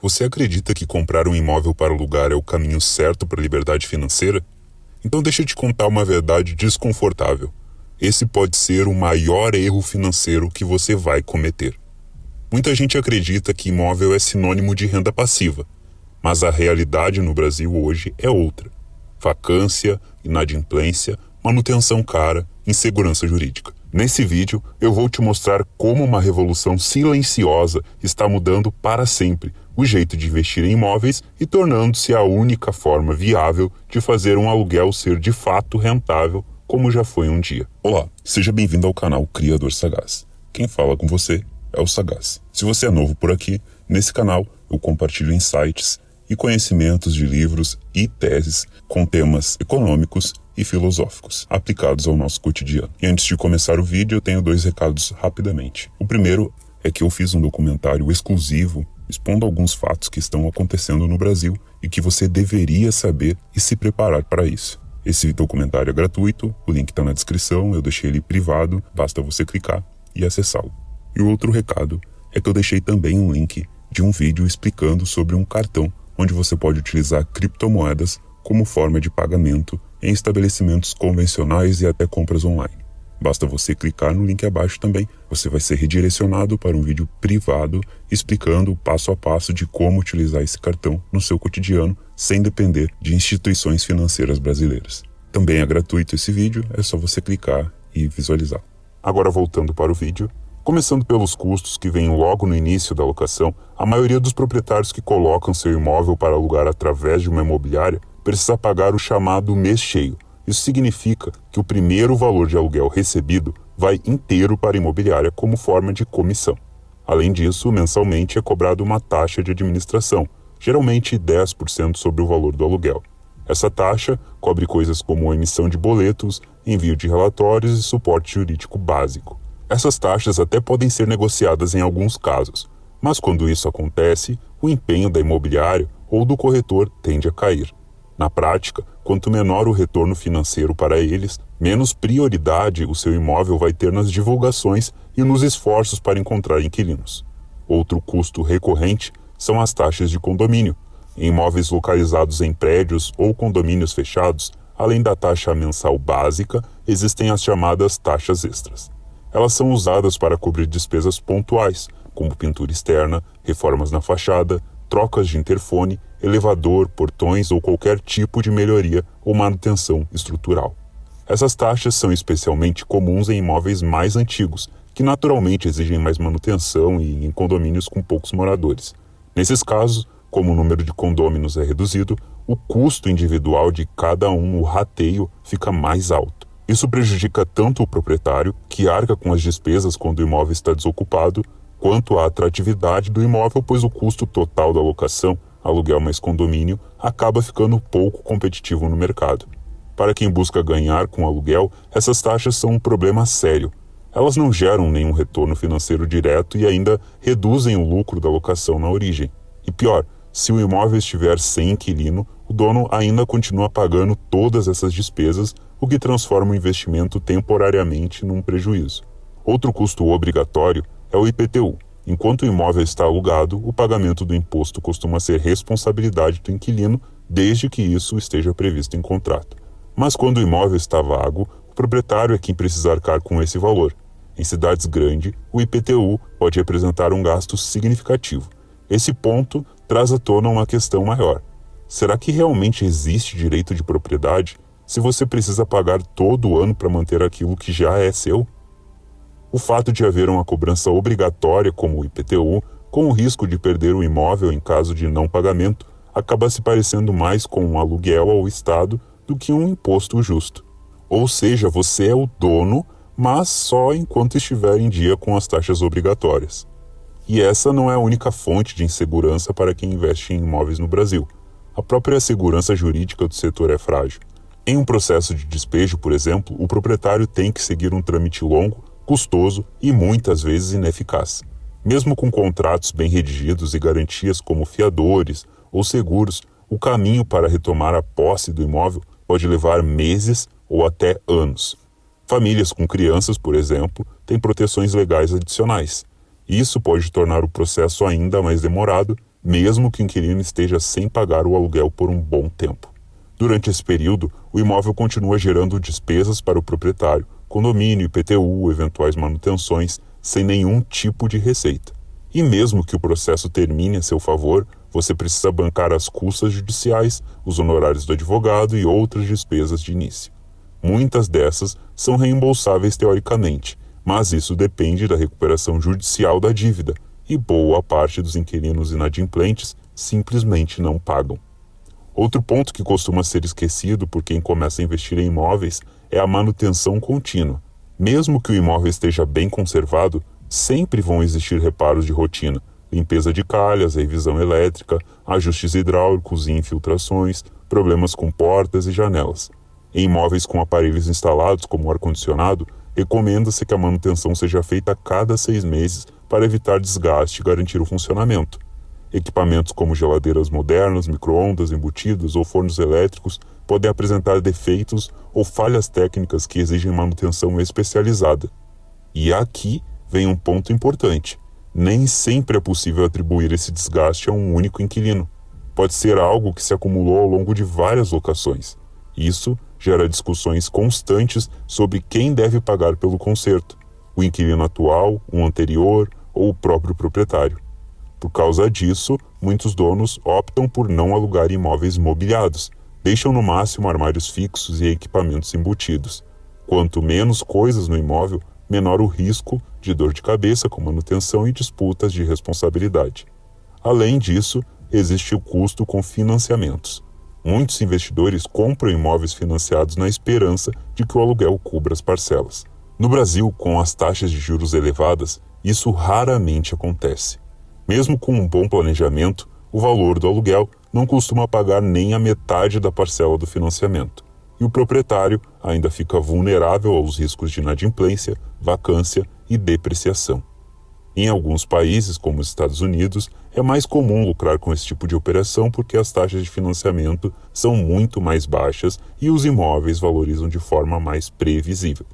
Você acredita que comprar um imóvel para alugar é o caminho certo para a liberdade financeira? Então deixa eu te contar uma verdade desconfortável. Esse pode ser o maior erro financeiro que você vai cometer. Muita gente acredita que imóvel é sinônimo de renda passiva, mas a realidade no Brasil hoje é outra. Vacância, inadimplência, manutenção cara, insegurança jurídica. Nesse vídeo, eu vou te mostrar como uma revolução silenciosa está mudando para sempre o jeito de investir em imóveis e tornando-se a única forma viável de fazer um aluguel ser de fato rentável, como já foi um dia. Olá, seja bem-vindo ao canal Criador Sagaz. Quem fala com você é o Sagaz. Se você é novo por aqui, nesse canal eu compartilho insights e conhecimentos de livros e teses com temas econômicos e filosóficos aplicados ao nosso cotidiano. E antes de começar o vídeo, eu tenho 2 recados rapidamente. O primeiro é que eu fiz um documentário exclusivo expondo alguns fatos que estão acontecendo no Brasil e que você deveria saber e se preparar para isso. Esse documentário é gratuito, o link está na descrição, eu deixei ele privado, basta você clicar e acessá-lo. E o outro recado é que eu deixei também um link de um vídeo explicando sobre um cartão onde você pode utilizar criptomoedas como forma de pagamento em estabelecimentos convencionais e até compras online. Basta você clicar no link abaixo também, você vai ser redirecionado para um vídeo privado explicando passo a passo de como utilizar esse cartão no seu cotidiano sem depender de instituições financeiras brasileiras. Também é gratuito esse vídeo, é só você clicar e visualizar. Agora voltando para o vídeo. Começando pelos custos que vêm logo no início da locação, a maioria dos proprietários que colocam seu imóvel para alugar através de uma imobiliária precisa pagar o chamado mês cheio. Isso significa que o primeiro valor de aluguel recebido vai inteiro para a imobiliária como forma de comissão. Além disso, mensalmente é cobrada uma taxa de administração, geralmente 10% sobre o valor do aluguel. Essa taxa cobre coisas como a emissão de boletos, envio de relatórios e suporte jurídico básico. Essas taxas até podem ser negociadas em alguns casos, mas quando isso acontece, o empenho da imobiliária ou do corretor tende a cair. Na prática, quanto menor o retorno financeiro para eles, menos prioridade o seu imóvel vai ter nas divulgações e nos esforços para encontrar inquilinos. Outro custo recorrente são as taxas de condomínio. Em imóveis localizados em prédios ou condomínios fechados, além da taxa mensal básica, existem as chamadas taxas extras. Elas são usadas para cobrir despesas pontuais, como pintura externa, reformas na fachada, trocas de interfone, elevador, portões ou qualquer tipo de melhoria ou manutenção estrutural. Essas taxas são especialmente comuns em imóveis mais antigos, que naturalmente exigem mais manutenção e em condomínios com poucos moradores. Nesses casos, como o número de condôminos é reduzido, o custo individual de cada um, o rateio, fica mais alto. Isso prejudica tanto o proprietário, que arca com as despesas quando o imóvel está desocupado, quanto a atratividade do imóvel, pois o custo total da locação, aluguel mais condomínio, acaba ficando pouco competitivo no mercado. Para quem busca ganhar com aluguel, essas taxas são um problema sério. Elas não geram nenhum retorno financeiro direto e ainda reduzem o lucro da locação na origem. E pior, se o imóvel estiver sem inquilino, o dono ainda continua pagando todas essas despesas, o que transforma o investimento temporariamente num prejuízo. Outro custo obrigatório é o IPTU. Enquanto o imóvel está alugado, o pagamento do imposto costuma ser responsabilidade do inquilino, desde que isso esteja previsto em contrato. Mas quando o imóvel está vago, o proprietário é quem precisa arcar com esse valor. Em cidades grandes, o IPTU pode representar um gasto significativo. Esse ponto traz à tona uma questão maior. Será que realmente existe direito de propriedade se você precisa pagar todo ano para manter aquilo que já é seu? O fato de haver uma cobrança obrigatória como o IPTU, com o risco de perder o imóvel em caso de não pagamento, acaba se parecendo mais com um aluguel ao Estado do que um imposto justo. Ou seja, você é o dono, mas só enquanto estiver em dia com as taxas obrigatórias. E essa não é a única fonte de insegurança para quem investe em imóveis no Brasil. A própria segurança jurídica do setor é frágil. Em um processo de despejo, por exemplo, o proprietário tem que seguir um trâmite longo, custoso e muitas vezes ineficaz. Mesmo com contratos bem redigidos e garantias como fiadores ou seguros, o caminho para retomar a posse do imóvel pode levar meses ou até anos. Famílias com crianças, por exemplo, têm proteções legais adicionais. Isso pode tornar o processo ainda mais demorado mesmo que o inquilino esteja sem pagar o aluguel por um bom tempo. Durante esse período, o imóvel continua gerando despesas para o proprietário, condomínio, IPTU, eventuais manutenções, sem nenhum tipo de receita. E mesmo que o processo termine a seu favor, você precisa bancar as custas judiciais, os honorários do advogado e outras despesas de início. Muitas dessas são reembolsáveis teoricamente, mas isso depende da recuperação judicial da dívida, e boa parte dos inquilinos inadimplentes simplesmente não pagam. Outro ponto que costuma ser esquecido por quem começa a investir em imóveis é a manutenção contínua. Mesmo que o imóvel esteja bem conservado, sempre vão existir reparos de rotina, limpeza de calhas, revisão elétrica, ajustes hidráulicos e infiltrações, problemas com portas e janelas. Em imóveis com aparelhos instalados, como o ar-condicionado, recomenda-se que a manutenção seja feita a cada 6 meses para evitar desgaste e garantir o funcionamento. Equipamentos como geladeiras modernas, micro-ondas embutidas ou fornos elétricos podem apresentar defeitos ou falhas técnicas que exigem manutenção especializada. E aqui vem um ponto importante. Nem sempre é possível atribuir esse desgaste a um único inquilino. Pode ser algo que se acumulou ao longo de várias locações. Isso gera discussões constantes sobre quem deve pagar pelo conserto: o inquilino atual, um anterior ou o próprio proprietário. Por causa disso, muitos donos optam por não alugar imóveis mobiliados, deixam no máximo armários fixos e equipamentos embutidos. Quanto menos coisas no imóvel, menor o risco de dor de cabeça com manutenção e disputas de responsabilidade. Além disso, existe o custo com financiamentos. Muitos investidores compram imóveis financiados na esperança de que o aluguel cubra as parcelas. No Brasil, com as taxas de juros elevadas, isso raramente acontece. Mesmo com um bom planejamento, o valor do aluguel não costuma pagar nem a metade da parcela do financiamento, e o proprietário ainda fica vulnerável aos riscos de inadimplência, vacância e depreciação. Em alguns países, como os Estados Unidos, é mais comum lucrar com esse tipo de operação porque as taxas de financiamento são muito mais baixas e os imóveis valorizam de forma mais previsível.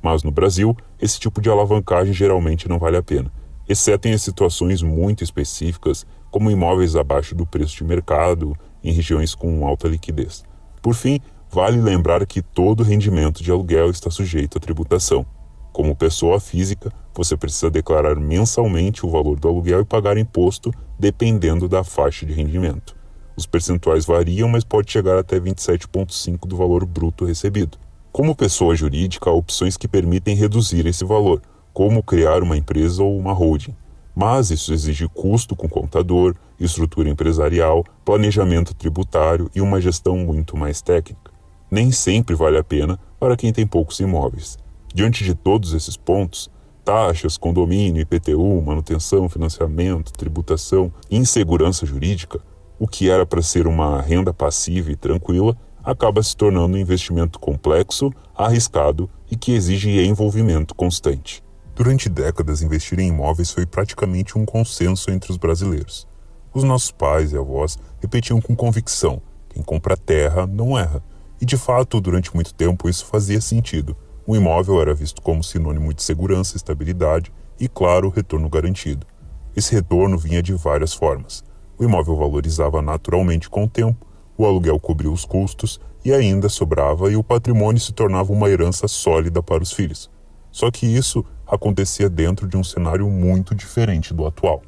Mas no Brasil, esse tipo de alavancagem geralmente não vale a pena, exceto em situações muito específicas, como imóveis abaixo do preço de mercado, em regiões com alta liquidez. Por fim, vale lembrar que todo rendimento de aluguel está sujeito à tributação. Como pessoa física, você precisa declarar mensalmente o valor do aluguel e pagar imposto dependendo da faixa de rendimento. Os percentuais variam, mas pode chegar até 27,5% do valor bruto recebido. Como pessoa jurídica, há opções que permitem reduzir esse valor, como criar uma empresa ou uma holding. Mas isso exige custo com contador, estrutura empresarial, planejamento tributário e uma gestão muito mais técnica. Nem sempre vale a pena para quem tem poucos imóveis. Diante de todos esses pontos, taxas, condomínio, IPTU, manutenção, financiamento, tributação, insegurança jurídica, o que era para ser uma renda passiva e tranquila, acaba se tornando um investimento complexo, arriscado e que exige envolvimento constante. Durante décadas, investir em imóveis foi praticamente um consenso entre os brasileiros. Os nossos pais e avós repetiam com convicção: quem compra terra não erra. E de fato, durante muito tempo isso fazia sentido. O imóvel era visto como sinônimo de segurança, estabilidade e, claro, retorno garantido. Esse retorno vinha de várias formas. O imóvel valorizava naturalmente com o tempo, o aluguel cobria os custos e ainda sobrava e o patrimônio se tornava uma herança sólida para os filhos. Só que isso acontecia dentro de um cenário muito diferente do atual.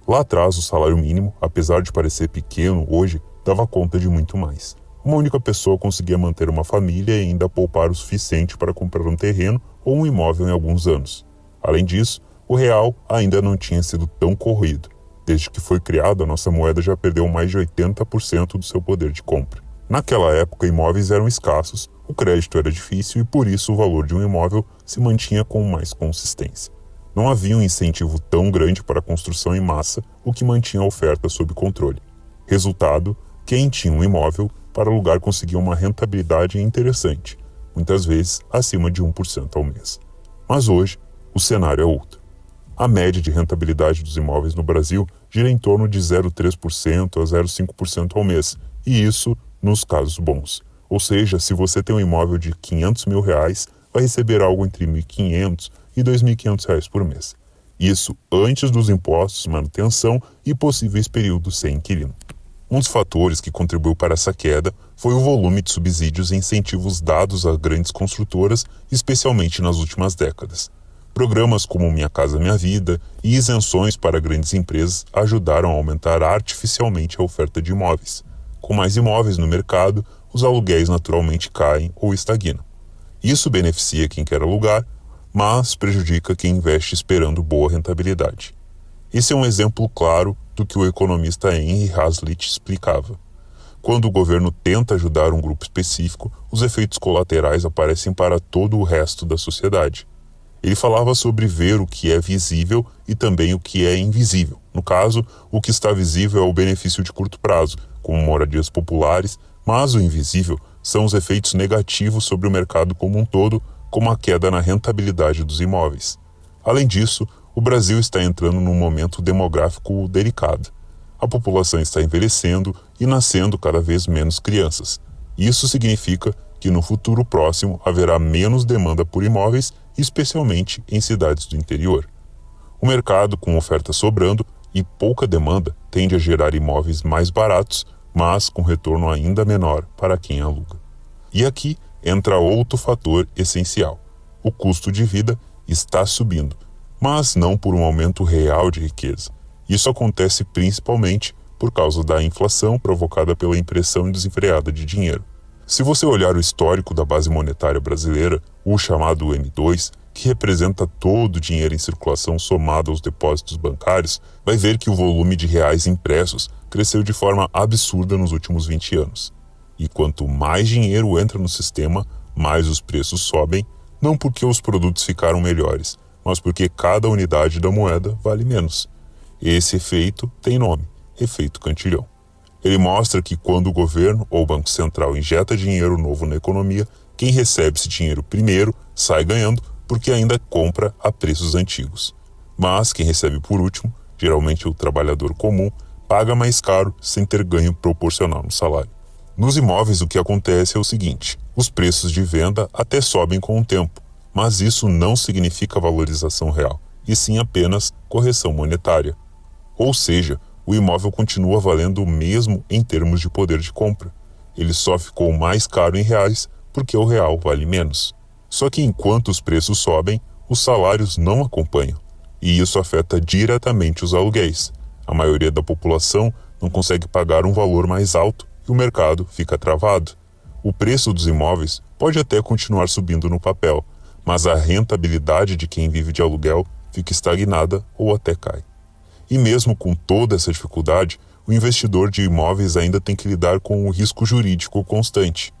Lá atrás, o salário mínimo, apesar de parecer pequeno hoje, dava conta de muito mais. Uma única pessoa conseguia manter uma família e ainda poupar o suficiente para comprar um terreno ou um imóvel em alguns anos. Além disso, o real ainda não tinha sido tão corrido. Desde que foi criado, a nossa moeda já perdeu mais de 80% do seu poder de compra. Naquela época, imóveis eram escassos, o crédito era difícil e por isso o valor de um imóvel se mantinha com mais consistência. Não havia um incentivo tão grande para a construção em massa, o que mantinha a oferta sob controle. Resultado, quem tinha um imóvel para alugar conseguia uma rentabilidade interessante, muitas vezes acima de 1% ao mês. Mas hoje, o cenário é outro. A média de rentabilidade dos imóveis no Brasil gira em torno de 0,3% a 0,5% ao mês, e isso nos casos bons. Ou seja, se você tem um imóvel de R$500 mil, vai receber algo entre R$1.500 e R$2.500 por mês. Isso antes dos impostos, manutenção e possíveis períodos sem inquilino. Um dos fatores que contribuiu para essa queda foi o volume de subsídios e incentivos dados a grandes construtoras, especialmente nas últimas décadas. Programas como Minha Casa Minha Vida e isenções para grandes empresas ajudaram a aumentar artificialmente a oferta de imóveis. Com mais imóveis no mercado, os aluguéis naturalmente caem ou estagnam. Isso beneficia quem quer alugar, mas prejudica quem investe esperando boa rentabilidade. Esse é um exemplo claro do que o economista Henry Hazlitt explicava. Quando o governo tenta ajudar um grupo específico, os efeitos colaterais aparecem para todo o resto da sociedade. Ele falava sobre ver o que é visível e também o que é invisível. No caso, o que está visível é o benefício de curto prazo, como moradias populares, mas o invisível são os efeitos negativos sobre o mercado como um todo, como a queda na rentabilidade dos imóveis. Além disso, o Brasil está entrando num momento demográfico delicado. A população está envelhecendo e nascendo cada vez menos crianças. Isso significa que no futuro próximo haverá menos demanda por imóveis, especialmente em cidades do interior. O mercado, com oferta sobrando e pouca demanda, tende a gerar imóveis mais baratos, mas com retorno ainda menor para quem aluga. E aqui entra outro fator essencial. O custo de vida está subindo, mas não por um aumento real de riqueza. Isso acontece principalmente por causa da inflação provocada pela impressão desenfreada de dinheiro. Se você olhar o histórico da base monetária brasileira, o chamado M2, que representa todo o dinheiro em circulação somado aos depósitos bancários, vai ver que o volume de reais impressos cresceu de forma absurda nos últimos 20 anos. E quanto mais dinheiro entra no sistema, mais os preços sobem, não porque os produtos ficaram melhores, mas porque cada unidade da moeda vale menos. Esse efeito tem nome, efeito Cantillon. Ele mostra que quando o governo ou o Banco Central injeta dinheiro novo na economia, quem recebe esse dinheiro primeiro sai ganhando porque ainda compra a preços antigos. Mas quem recebe por último, geralmente o trabalhador comum, paga mais caro sem ter ganho proporcional no salário. Nos imóveis o que acontece é o seguinte: os preços de venda até sobem com o tempo, mas isso não significa valorização real, e sim apenas correção monetária. Ou seja, o imóvel continua valendo o mesmo em termos de poder de compra. Ele só ficou mais caro em reais porque o real vale menos. Só que enquanto os preços sobem, os salários não acompanham, e isso afeta diretamente os aluguéis. A maioria da população não consegue pagar um valor mais alto e o mercado fica travado. O preço dos imóveis pode até continuar subindo no papel, mas a rentabilidade de quem vive de aluguel fica estagnada ou até cai. E mesmo com toda essa dificuldade, o investidor de imóveis ainda tem que lidar com o risco jurídico constante.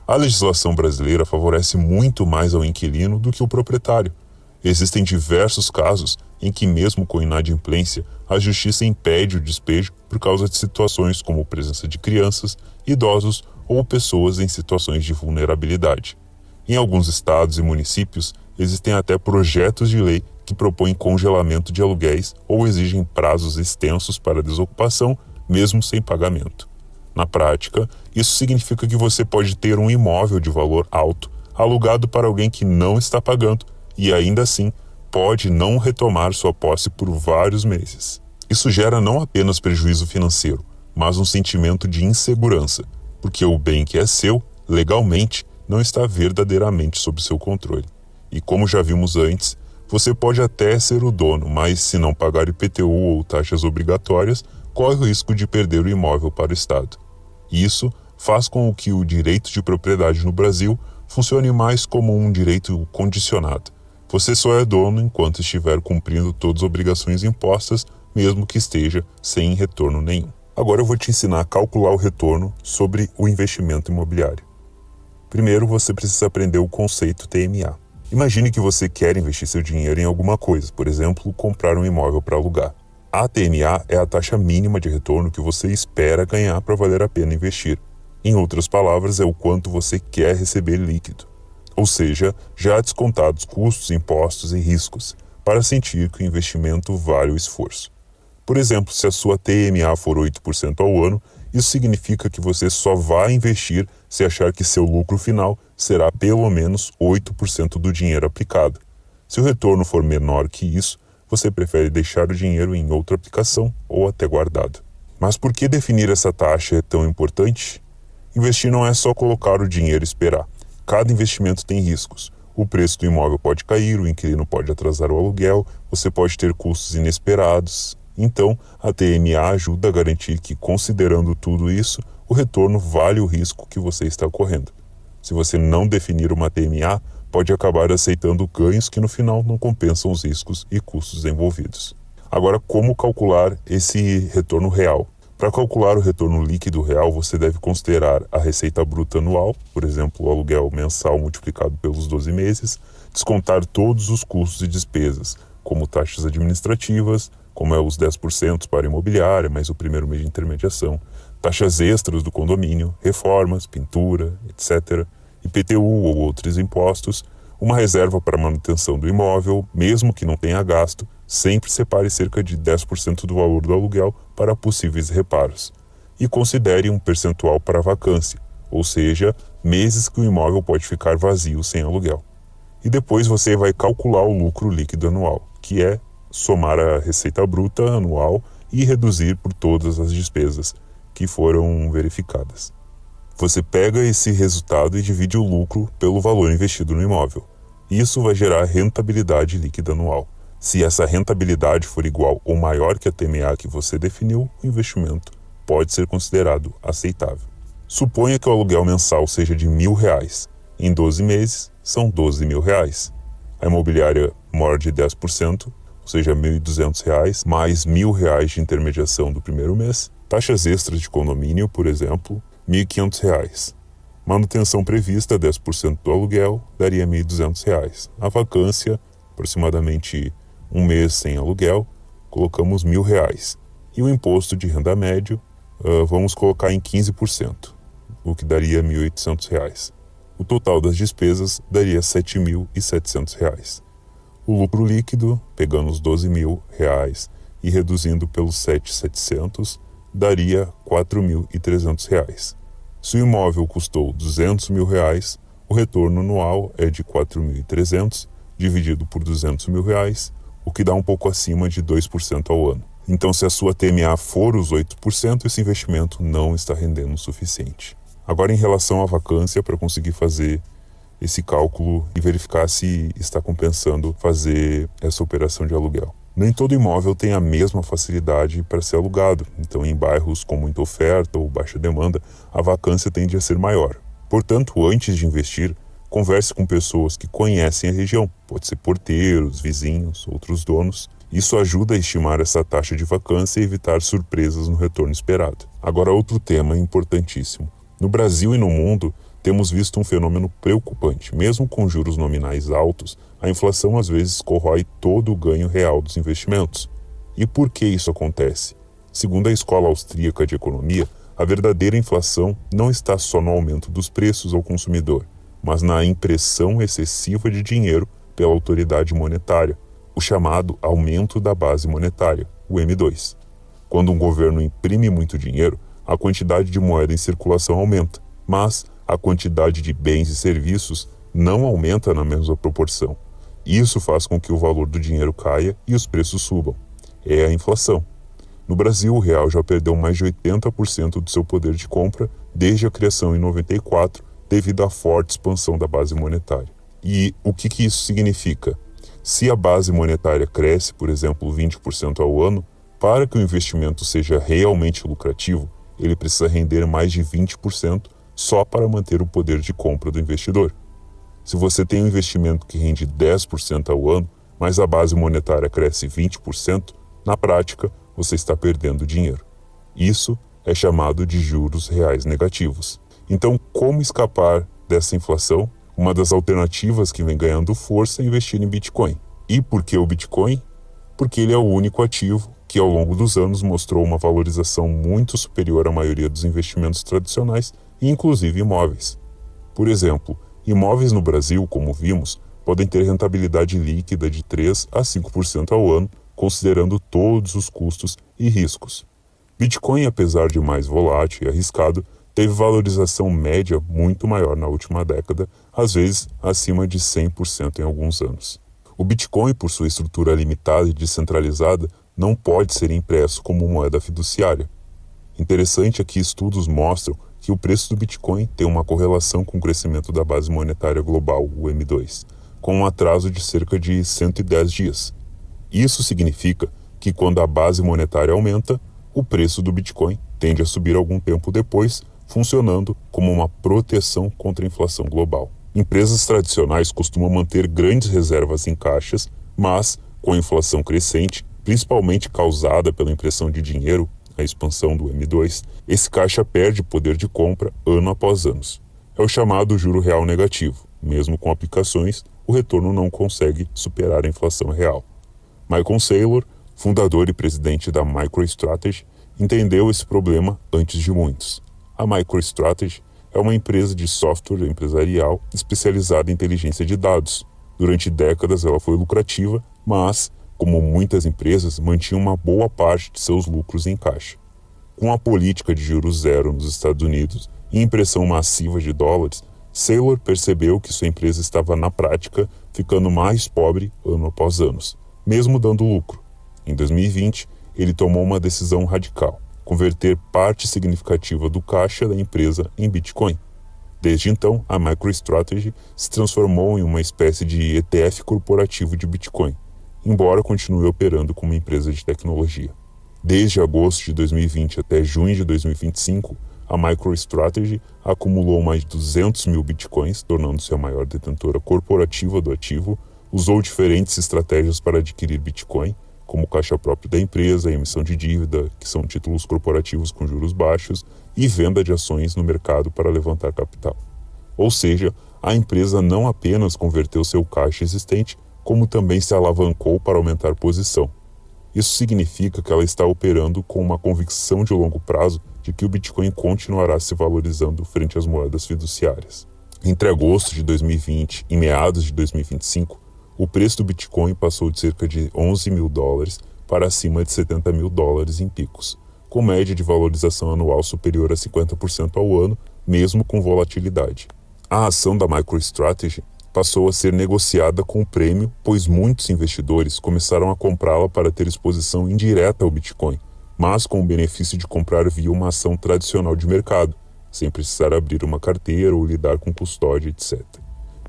A legislação brasileira favorece muito mais ao inquilino do que o proprietário. Existem diversos casos em que, mesmo com inadimplência, a justiça impede o despejo por causa de situações como presença de crianças, idosos ou pessoas em situações de vulnerabilidade. Em alguns estados e municípios, existem até projetos de lei que propõem congelamento de aluguéis ou exigem prazos extensos para desocupação, mesmo sem pagamento. Na prática, isso significa que você pode ter um imóvel de valor alto alugado para alguém que não está pagando e ainda assim pode não retomar sua posse por vários meses. Isso gera não apenas prejuízo financeiro, mas um sentimento de insegurança, porque o bem que é seu, legalmente, não está verdadeiramente sob seu controle. E como já vimos antes, você pode até ser o dono, mas se não pagar IPTU ou taxas obrigatórias, corre o risco de perder o imóvel para o Estado. Isso faz com que o direito de propriedade no Brasil funcione mais como um direito condicionado. Você só é dono enquanto estiver cumprindo todas as obrigações impostas, mesmo que esteja sem retorno nenhum. Agora eu vou te ensinar a calcular o retorno sobre o investimento imobiliário. Primeiro, você precisa aprender o conceito TMA. Imagine que você quer investir seu dinheiro em alguma coisa, por exemplo, comprar um imóvel para alugar. A TMA é a taxa mínima de retorno que você espera ganhar para valer a pena investir. Em outras palavras, é o quanto você quer receber líquido. Ou seja, já descontados custos, impostos e riscos, para sentir que o investimento vale o esforço. Por exemplo, se a sua TMA for 8% ao ano, isso significa que você só vai investir se achar que seu lucro final será pelo menos 8% do dinheiro aplicado. Se o retorno for menor que isso, você prefere deixar o dinheiro em outra aplicação ou até guardado. Mas por que definir essa taxa é tão importante? Investir não é só colocar o dinheiro e esperar. Cada investimento tem riscos. O preço do imóvel pode cair, o inquilino pode atrasar o aluguel, você pode ter custos inesperados. Então, a TMA ajuda a garantir que, considerando tudo isso, o retorno vale o risco que você está correndo. Se você não definir uma TMA, pode acabar aceitando ganhos que no final não compensam os riscos e custos envolvidos. Agora, como calcular esse retorno real? Para calcular o retorno líquido real, você deve considerar a receita bruta anual, por exemplo, o aluguel mensal multiplicado pelos 12 meses, descontar todos os custos e despesas, como taxas administrativas, como os 10% para imobiliária, mais o primeiro mês de intermediação, taxas extras do condomínio, reformas, pintura, etc., IPTU ou outros impostos, uma reserva para manutenção do imóvel, mesmo que não tenha gasto, sempre separe cerca de 10% do valor do aluguel para possíveis reparos. E considere um percentual para vacância, ou seja, meses que o imóvel pode ficar vazio sem aluguel. E depois você vai calcular o lucro líquido anual, que é somar a receita bruta anual e reduzir por todas as despesas que foram verificadas. Você pega esse resultado e divide o lucro pelo valor investido no imóvel. Isso vai gerar rentabilidade líquida anual. Se essa rentabilidade for igual ou maior que a TMA que você definiu, o investimento pode ser considerado aceitável. Suponha que o aluguel mensal seja de R$1.000. Em 12 meses, são R$12.000. A imobiliária morde 10%, ou seja, R$1.200, mais R$1.000 de intermediação do primeiro mês. Taxas extras de condomínio, por exemplo, R$1.500. Manutenção prevista, 10% do aluguel, daria R$1.200. A vacância, aproximadamente um mês sem aluguel, colocamos R$1.000. E o imposto de renda médio, vamos colocar em 15%, o que daria R$1.800. O total das despesas daria R$7.700. O lucro líquido, pegando os R$12.000 e reduzindo pelos 7.700, daria R$4.300. Se o imóvel custou R$200.000, o retorno anual é de R$4.300, dividido por R$200.000, o que dá um pouco acima de 2% ao ano. Então, se a sua TMA for os 8%, esse investimento não está rendendo o suficiente. Agora, em relação à vacância, para conseguir fazer esse cálculo e verificar se está compensando fazer essa operação de aluguel. Nem todo imóvel tem a mesma facilidade para ser alugado, então em bairros com muita oferta ou baixa demanda, a vacância tende a ser maior. Portanto, antes de investir, converse com pessoas que conhecem a região, pode ser porteiros, vizinhos, outros donos. Isso ajuda a estimar essa taxa de vacância e evitar surpresas no retorno esperado. Agora, outro tema importantíssimo. No Brasil e no mundo, temos visto um fenômeno preocupante. Mesmo com juros nominais altos, a inflação às vezes corrói todo o ganho real dos investimentos. E por que isso acontece? Segundo a Escola Austríaca de Economia, a verdadeira inflação não está só no aumento dos preços ao consumidor, mas na impressão excessiva de dinheiro pela autoridade monetária, o chamado aumento da base monetária, o M2. Quando um governo imprime muito dinheiro, a quantidade de moeda em circulação aumenta, mas a quantidade de bens e serviços não aumenta na mesma proporção. Isso faz com que o valor do dinheiro caia e os preços subam. É a inflação. No Brasil, o real já perdeu mais de 80% do seu poder de compra desde a criação em 94, devido à forte expansão da base monetária. E o que isso significa? Se a base monetária cresce, por exemplo, 20% ao ano, para que o investimento seja realmente lucrativo, ele precisa render mais de 20% só para manter o poder de compra do investidor. Se você tem um investimento que rende 10% ao ano, mas a base monetária cresce 20%, na prática, você está perdendo dinheiro. Isso é chamado de juros reais negativos. Então, como escapar dessa inflação? Uma das alternativas que vem ganhando força é investir em Bitcoin. E por que o Bitcoin? Porque ele é o único ativo que ao longo dos anos mostrou uma valorização muito superior à maioria dos investimentos tradicionais, inclusive imóveis. Por exemplo, imóveis no Brasil, como vimos, podem ter rentabilidade líquida de 3 a 5% ao ano, considerando todos os custos e riscos. Bitcoin, apesar de mais volátil e arriscado, teve valorização média muito maior na última década, às vezes acima de 100% em alguns anos. O Bitcoin, por sua estrutura limitada e descentralizada, não pode ser impresso como moeda fiduciária. Interessante é que estudos mostram que o preço do Bitcoin tem uma correlação com o crescimento da base monetária global, o M2, com um atraso de cerca de 110 dias. Isso significa que quando a base monetária aumenta, o preço do Bitcoin tende a subir algum tempo depois, funcionando como uma proteção contra a inflação global. Empresas tradicionais costumam manter grandes reservas em caixas, mas, com a inflação crescente, principalmente causada pela impressão de dinheiro, a expansão do M2, esse caixa perde poder de compra ano após ano. É o chamado juro real negativo. Mesmo com aplicações, o retorno não consegue superar a inflação real. Michael Saylor, fundador e presidente da MicroStrategy, entendeu esse problema antes de muitos. A MicroStrategy é uma empresa de software empresarial especializada em inteligência de dados. Durante décadas ela foi lucrativa, mas, como muitas empresas, mantinha uma boa parte de seus lucros em caixa. Com a política de juros zero nos Estados Unidos e impressão massiva de dólares, Saylor percebeu que sua empresa estava, na prática, ficando mais pobre ano após ano, mesmo dando lucro. Em 2020, ele tomou uma decisão radical: converter parte significativa do caixa da empresa em Bitcoin. Desde então, a MicroStrategy se transformou em uma espécie de ETF corporativo de Bitcoin, embora continue operando como empresa de tecnologia. Desde agosto de 2020 até junho de 2025, a MicroStrategy acumulou mais de 200 mil bitcoins, tornando-se a maior detentora corporativa do ativo, usou diferentes estratégias para adquirir bitcoin, como o caixa próprio da empresa, emissão de dívida, que são títulos corporativos com juros baixos, e venda de ações no mercado para levantar capital. Ou seja, a empresa não apenas converteu seu caixa existente, como também se alavancou para aumentar posição. Isso significa que ela está operando com uma convicção de longo prazo de que o Bitcoin continuará se valorizando frente às moedas fiduciárias. Entre agosto de 2020 e meados de 2025, o preço do Bitcoin passou de cerca de 11 mil dólares para acima de 70 mil dólares em picos, com média de valorização anual superior a 50% ao ano, mesmo com volatilidade. A ação da MicroStrategy passou a ser negociada com prêmio, pois muitos investidores começaram a comprá-la para ter exposição indireta ao Bitcoin, mas com o benefício de comprar via uma ação tradicional de mercado, sem precisar abrir uma carteira ou lidar com custódia, etc.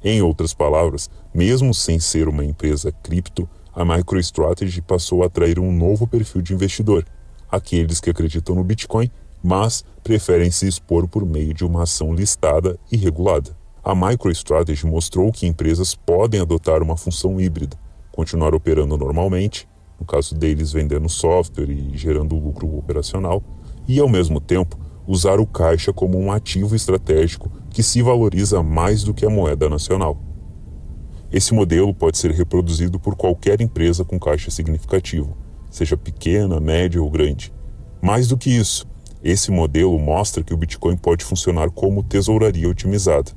Em outras palavras, mesmo sem ser uma empresa cripto, a MicroStrategy passou a atrair um novo perfil de investidor, aqueles que acreditam no Bitcoin, mas preferem se expor por meio de uma ação listada e regulada. A MicroStrategy mostrou que empresas podem adotar uma função híbrida, continuar operando normalmente, no caso deles vendendo software e gerando lucro operacional, e ao mesmo tempo usar o caixa como um ativo estratégico que se valoriza mais do que a moeda nacional. Esse modelo pode ser reproduzido por qualquer empresa com caixa significativo, seja pequena, média ou grande. Mais do que isso, esse modelo mostra que o Bitcoin pode funcionar como tesouraria otimizada.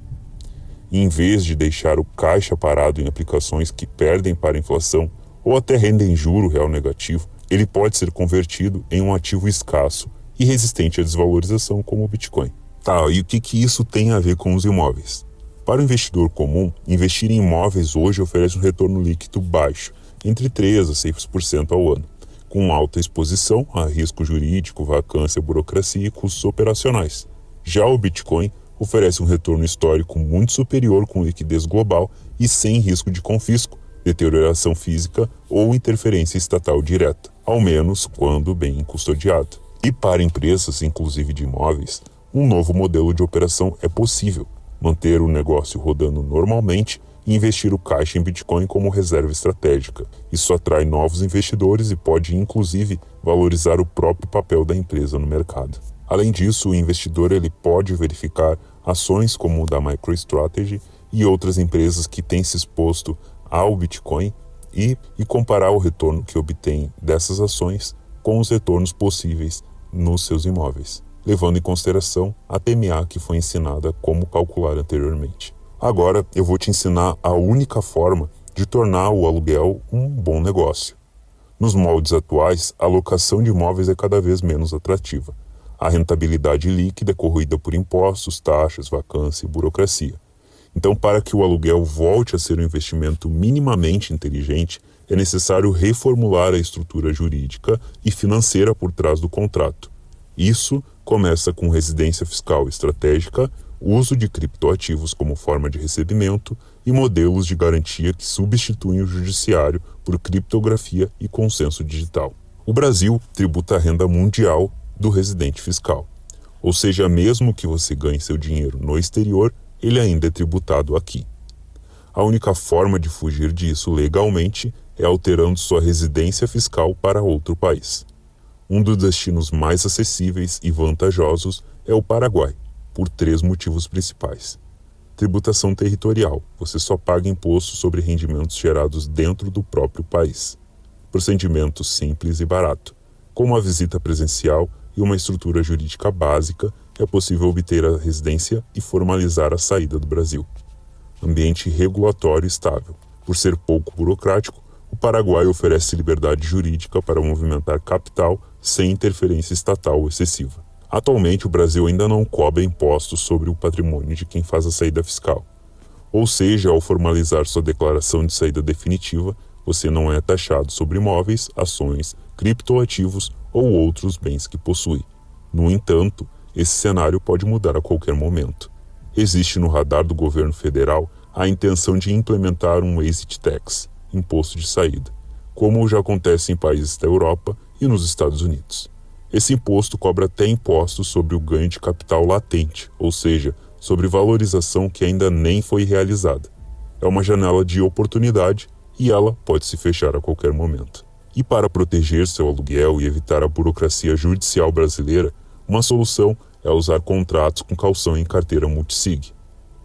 Em vez de deixar o caixa parado em aplicações que perdem para a inflação ou até rendem juro real negativo, ele pode ser convertido em um ativo escasso e resistente à desvalorização como o Bitcoin. Tá, e o que isso tem a ver com os imóveis? Para o investidor comum, investir em imóveis hoje oferece um retorno líquido baixo, entre 3% a 6% ao ano, com alta exposição a risco jurídico, vacância, burocracia e custos operacionais. Já o Bitcoin oferece um retorno histórico muito superior com liquidez global e sem risco de confisco, deterioração física ou interferência estatal direta, ao menos quando bem custodiado. E para empresas, inclusive de imóveis, um novo modelo de operação é possível: manter o negócio rodando normalmente e investir o caixa em Bitcoin como reserva estratégica. Isso atrai novos investidores e pode, inclusive, valorizar o próprio papel da empresa no mercado. Além disso, o investidor pode verificar ações como o da MicroStrategy e outras empresas que têm se exposto ao Bitcoin e comparar o retorno que obtém dessas ações com os retornos possíveis nos seus imóveis, levando em consideração a TMA que foi ensinada como calcular anteriormente. Agora eu vou te ensinar a única forma de tornar o aluguel um bom negócio. Nos moldes atuais, a locação de imóveis é cada vez menos atrativa. A rentabilidade líquida é corroída por impostos, taxas, vacância e burocracia. Então, para que o aluguel volte a ser um investimento minimamente inteligente, é necessário reformular a estrutura jurídica e financeira por trás do contrato. Isso começa com residência fiscal estratégica, uso de criptoativos como forma de recebimento e modelos de garantia que substituem o judiciário por criptografia e consenso digital. O Brasil tributa a renda mundial do residente fiscal, ou seja, mesmo que você ganhe seu dinheiro no exterior, ele ainda é tributado aqui. A única forma de fugir disso legalmente é alterando sua residência fiscal para outro país. Um dos destinos mais acessíveis e vantajosos é o Paraguai, por 3 motivos principais. Tributação territorial. Você só paga imposto sobre rendimentos gerados dentro do próprio país. Procedimento simples e barato. Com uma visita presencial e uma estrutura jurídica básica, é possível obter a residência e formalizar a saída do Brasil. Ambiente regulatório estável. Por ser pouco burocrático, o Paraguai oferece liberdade jurídica para movimentar capital sem interferência estatal excessiva. Atualmente, o Brasil ainda não cobra impostos sobre o patrimônio de quem faz a saída fiscal. Ou seja, ao formalizar sua declaração de saída definitiva, você não é taxado sobre imóveis, ações, criptoativos ou outros bens que possui. No entanto, esse cenário pode mudar a qualquer momento. Existe no radar do governo federal a intenção de implementar um exit tax, imposto de saída, como já acontece em países da Europa e nos Estados Unidos. Esse imposto cobra até impostos sobre o ganho de capital latente, ou seja, sobre valorização que ainda nem foi realizada. É uma janela de oportunidade e ela pode se fechar a qualquer momento. E para proteger seu aluguel e evitar a burocracia judicial brasileira, uma solução é usar contratos com caução em carteira multisig.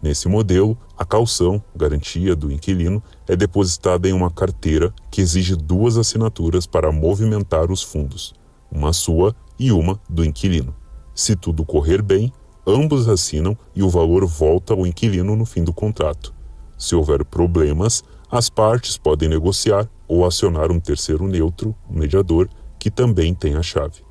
Nesse modelo, a caução, garantia do inquilino, é depositada em uma carteira que exige 2 assinaturas para movimentar os fundos, uma sua e uma do inquilino. Se tudo correr bem, ambos assinam e o valor volta ao inquilino no fim do contrato. Se houver problemas, as partes podem negociar ou acionar um terceiro neutro, um mediador, que também tem a chave.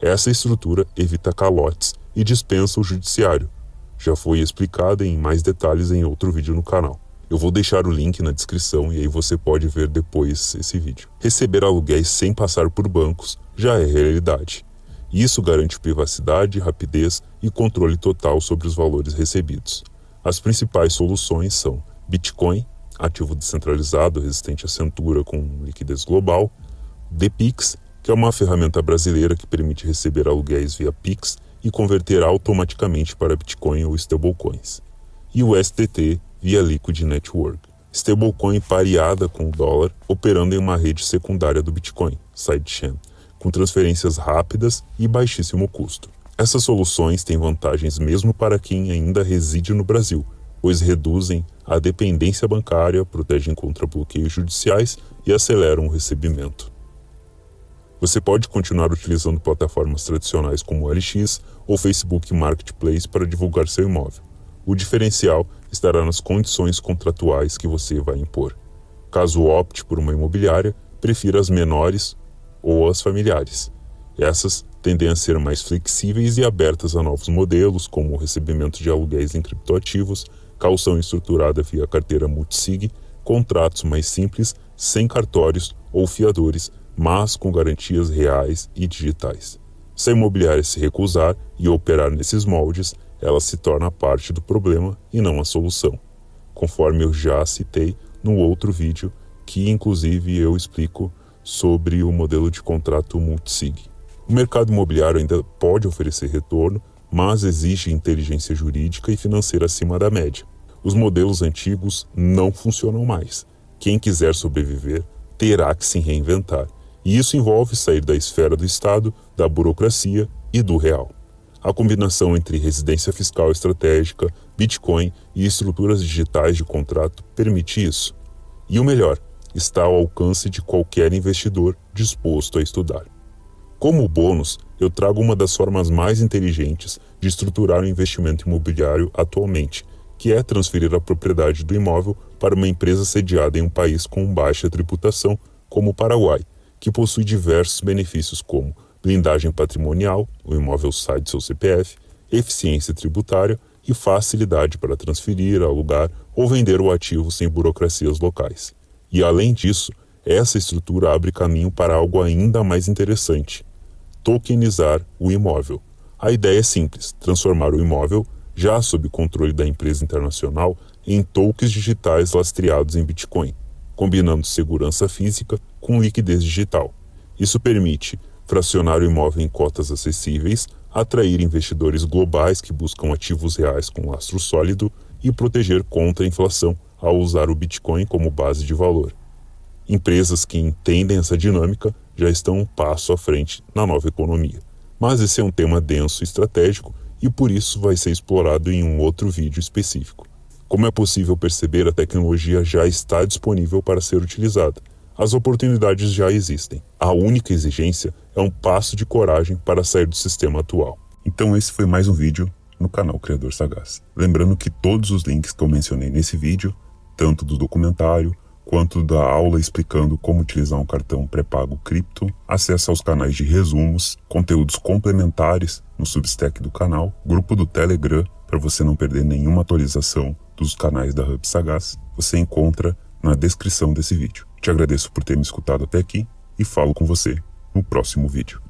Essa estrutura evita calotes e dispensa o judiciário. Já foi explicada em mais detalhes em outro vídeo no canal. Eu vou deixar o link na descrição e aí você pode ver depois esse vídeo. Receber aluguéis sem passar por bancos já é realidade. Isso garante privacidade, rapidez e controle total sobre os valores recebidos. As principais soluções são Bitcoin, ativo descentralizado resistente à censura com liquidez global, DPix, que é uma ferramenta brasileira que permite receber aluguéis via Pix e converter automaticamente para Bitcoin ou stablecoins, e o STT via Liquid Network, stablecoin pareada com o dólar, operando em uma rede secundária do Bitcoin, sidechain, com transferências rápidas e baixíssimo custo. Essas soluções têm vantagens mesmo para quem ainda reside no Brasil, pois reduzem a dependência bancária, protegem contra bloqueios judiciais e aceleram o recebimento. Você pode continuar utilizando plataformas tradicionais como o LX ou Facebook Marketplace para divulgar seu imóvel. O diferencial estará nas condições contratuais que você vai impor. Caso opte por uma imobiliária, prefira as menores ou as familiares. Essas tendem a ser mais flexíveis e abertas a novos modelos, como o recebimento de aluguéis em criptoativos, caução estruturada via carteira multisig, contratos mais simples, sem cartórios ou fiadores, mas com garantias reais e digitais. Se a imobiliária se recusar e operar nesses moldes, ela se torna parte do problema e não a solução, conforme eu já citei no outro vídeo, que inclusive eu explico sobre o modelo de contrato multisig. O mercado imobiliário ainda pode oferecer retorno, mas exige inteligência jurídica e financeira acima da média. Os modelos antigos não funcionam mais. Quem quiser sobreviver terá que se reinventar. E isso envolve sair da esfera do Estado, da burocracia e do real. A combinação entre residência fiscal estratégica, Bitcoin e estruturas digitais de contrato permite isso. E o melhor, está ao alcance de qualquer investidor disposto a estudar. Como bônus, eu trago uma das formas mais inteligentes de estruturar o investimento imobiliário atualmente, que é transferir a propriedade do imóvel para uma empresa sediada em um país com baixa tributação, como o Paraguai, que possui diversos benefícios como blindagem patrimonial, o imóvel sai do seu CPF, eficiência tributária e facilidade para transferir, alugar ou vender o ativo sem burocracias locais. E além disso, essa estrutura abre caminho para algo ainda mais interessante: tokenizar o imóvel. A ideia é simples: transformar o imóvel, já sob controle da empresa internacional, em tokens digitais lastreados em Bitcoin, combinando segurança física com liquidez digital. Isso permite fracionar o imóvel em cotas acessíveis, atrair investidores globais que buscam ativos reais com lastro sólido e proteger contra a inflação ao usar o Bitcoin como base de valor. Empresas que entendem essa dinâmica já estão um passo à frente na nova economia. Mas esse é um tema denso e estratégico e por isso vai ser explorado em um outro vídeo específico. Como é possível perceber, a tecnologia já está disponível para ser utilizada. As oportunidades já existem. A única exigência é um passo de coragem para sair do sistema atual. Então esse foi mais um vídeo no canal Criador Sagaz. Lembrando que todos os links que eu mencionei nesse vídeo, tanto do documentário quanto da aula explicando como utilizar um cartão pré-pago cripto, acesso aos canais de resumos, conteúdos complementares no Substack do canal, grupo do Telegram para você não perder nenhuma atualização dos canais da Hub Sagaz, você encontra na descrição desse vídeo. Te agradeço por ter me escutado até aqui e falo com você no próximo vídeo.